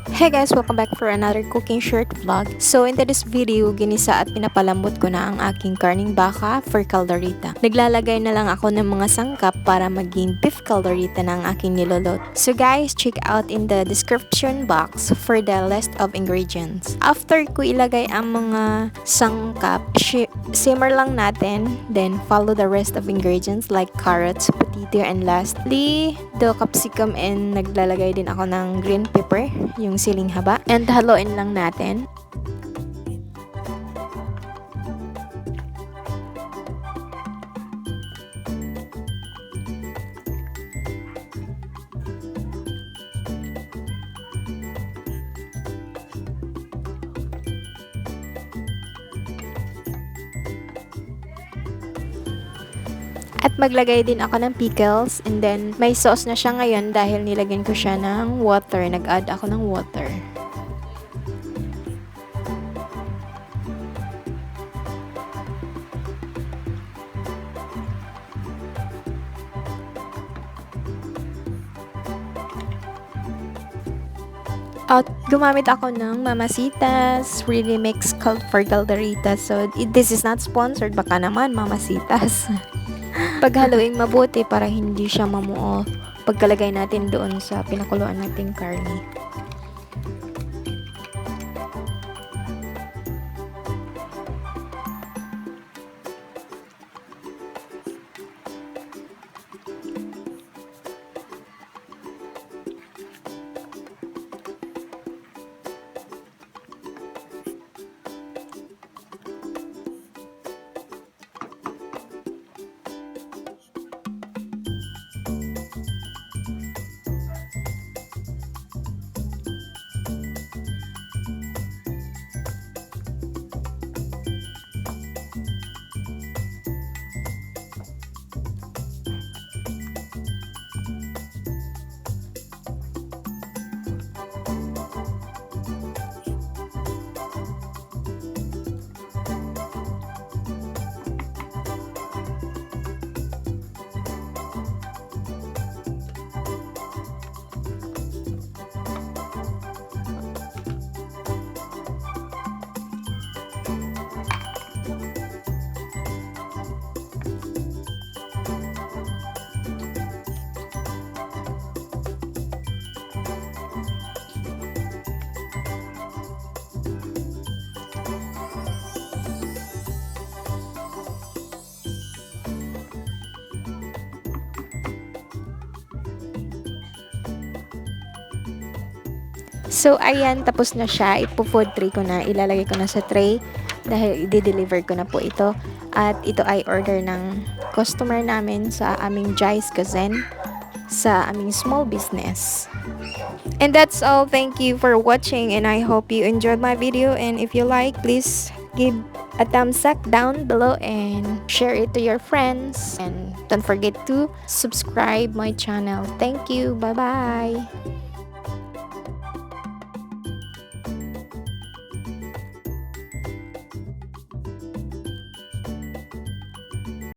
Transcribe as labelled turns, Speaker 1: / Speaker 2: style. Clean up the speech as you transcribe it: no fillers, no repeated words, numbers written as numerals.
Speaker 1: Hey guys, welcome back for another cooking short vlog. So in this video, ginisa at pinapalambot ko na ang aking karning baka for caldereta. Naglalagay na lang ako ng mga sangkap para maging beef caldereta na ang aking nilolot. So guys, check out in the description box for the list of ingredients. After ko ilagay ang mga sangkap, simmer lang natin, then follow the rest of ingredients like carrots, potato, and lastly, the capsicum, and naglalagay din ako ng green pepper, yung siling haba, and haluin lang natin. At maglagay din ako ng pickles, and then may sauce na siya ngayon dahil nilagyan ko siya ng water. Nag-add ako ng water. At gumamit ako ng Mamasitas really mix for caldereta. So this is not sponsored, baka naman Mamasitas. Paghaluin mabuti para hindi siya mamuo pagkalagay natin doon sa pinakuluan nating karne. So, ayan, tapos na siya. Ipo-food tray ko na. Ilalagay ko na sa tray dahil i-deliver ko na po ito. At ito ay order ng customer namin sa aming Jai's cousin sa aming small business. And that's all. Thank you for watching, and I hope you enjoyed my video. And if you like, please give a thumbs up down below and share it to your friends. And don't forget to subscribe my channel. Thank you. Bye-bye.